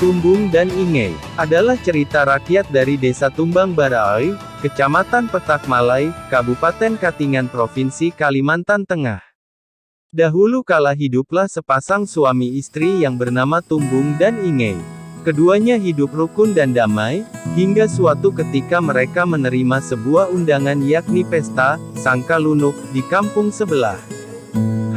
Tumbung dan Ingey adalah cerita rakyat dari Desa Tumbang Baraoi, Kecamatan Petak Malai, Kabupaten Katingan, Provinsi Kalimantan Tengah. Dahulu kala hiduplah sepasang suami istri yang bernama Tumbung dan Ingey. Keduanya hidup rukun dan damai, hingga suatu ketika mereka menerima sebuah undangan yakni pesta Sangka Lunuk di kampung sebelah.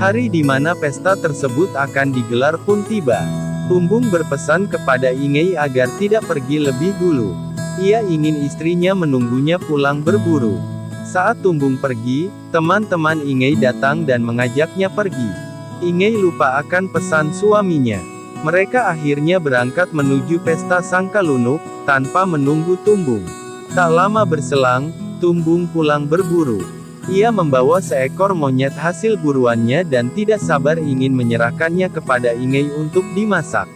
Hari di mana pesta tersebut akan digelar pun tiba. Tumbung berpesan kepada Ingey agar tidak pergi lebih dulu. Ia ingin istrinya menunggunya pulang berburu. Saat Tumbung pergi, teman-teman Ingey datang dan mengajaknya pergi. Ingey lupa akan pesan suaminya. Mereka akhirnya berangkat menuju pesta Sangka Lunuk, tanpa menunggu Tumbung. Tak lama berselang, Tumbung pulang berburu. Ia membawa seekor monyet hasil buruannya dan tidak sabar ingin menyerahkannya kepada Ingey untuk dimasak.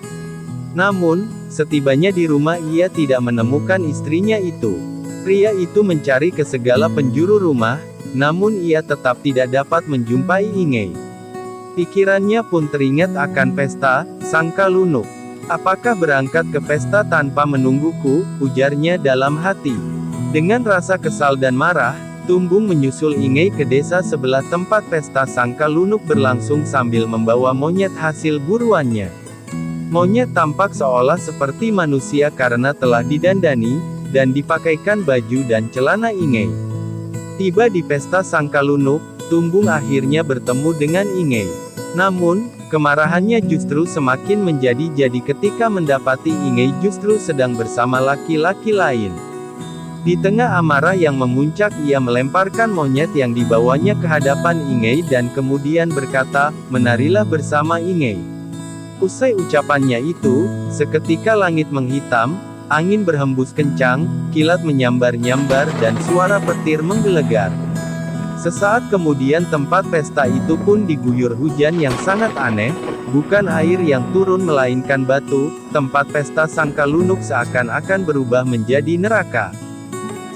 Namun, setibanya di rumah ia tidak menemukan istrinya itu. Pria itu mencari ke segala penjuru rumah, namun ia tetap tidak dapat menjumpai Ingey. Pikirannya pun teringat akan pesta Sangka Lunuk. "Apakah berangkat ke pesta tanpa menungguku?" ujarnya dalam hati. Dengan rasa kesal dan marah, Tumbung menyusul Ingey ke desa sebelah tempat pesta Sangka Lunuk berlangsung sambil membawa monyet hasil buruannya. Monyet tampak seolah seperti manusia karena telah didandani, dan dipakaikan baju dan celana Ingey. Tiba di pesta Sangka Lunuk, Tumbung akhirnya bertemu dengan Ingey. Namun, kemarahannya justru semakin menjadi-jadi ketika mendapati Ingey justru sedang bersama laki-laki lain. Di tengah amarah yang memuncak, ia melemparkan monyet yang dibawanya ke hadapan Ingey dan kemudian berkata, "Menarilah bersama Ingey." Usai ucapannya itu, seketika langit menghitam, angin berhembus kencang, kilat menyambar-nyambar dan suara petir menggelegar. Sesaat kemudian tempat pesta itu pun diguyur hujan yang sangat aneh, bukan air yang turun melainkan batu. Tempat pesta Sangka Lunuk seakan-akan berubah menjadi neraka.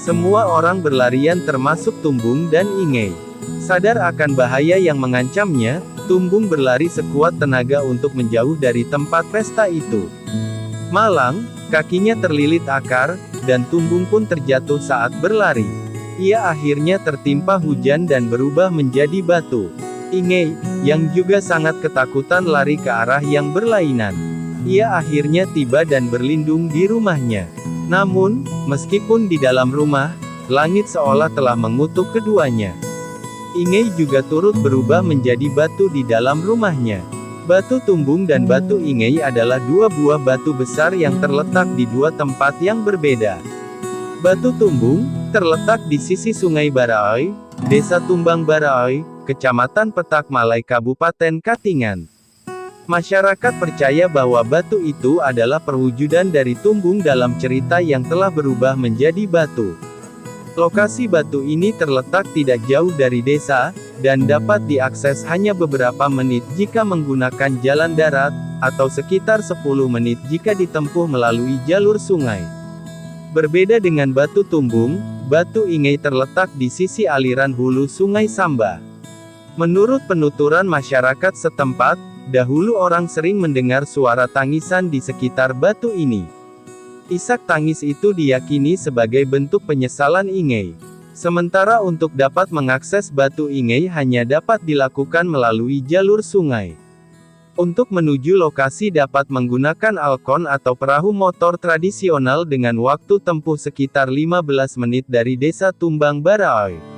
Semua orang berlarian termasuk Tumbung dan Ingey. Sadar akan bahaya yang mengancamnya, Tumbung berlari sekuat tenaga untuk menjauh dari tempat pesta itu. Malang, kakinya terlilit akar, dan Tumbung pun terjatuh saat berlari. Ia akhirnya tertimpa hujan dan berubah menjadi batu. Ingey, yang juga sangat ketakutan, lari ke arah yang berlainan. Ia akhirnya tiba dan berlindung di rumahnya. Namun, meskipun di dalam rumah, langit seolah telah mengutuk keduanya. Ingey juga turut berubah menjadi batu di dalam rumahnya. Batu Tumbung dan batu Ingey adalah dua buah batu besar yang terletak di dua tempat yang berbeda. Batu Tumbung terletak di sisi Sungai Baraoi, Desa Tumbang Baraoi, Kecamatan Petak Malai, Kabupaten Katingan. Masyarakat percaya bahwa batu itu adalah perwujudan dari Tumbung dalam cerita yang telah berubah menjadi batu. Lokasi batu ini terletak tidak jauh dari desa, dan dapat diakses hanya beberapa menit jika menggunakan jalan darat, atau sekitar 10 menit jika ditempuh melalui jalur sungai. Berbeda dengan batu Tumbung, batu Ingey terletak di sisi aliran hulu Sungai Samba. Menurut penuturan masyarakat setempat, dahulu orang sering mendengar suara tangisan di sekitar batu ini. Isak tangis itu diyakini sebagai bentuk penyesalan Ingey. Sementara untuk dapat mengakses batu Ingey hanya dapat dilakukan melalui jalur sungai. Untuk menuju lokasi dapat menggunakan alkon atau perahu motor tradisional dengan waktu tempuh sekitar 15 menit dari Desa Tumbang Baraoi.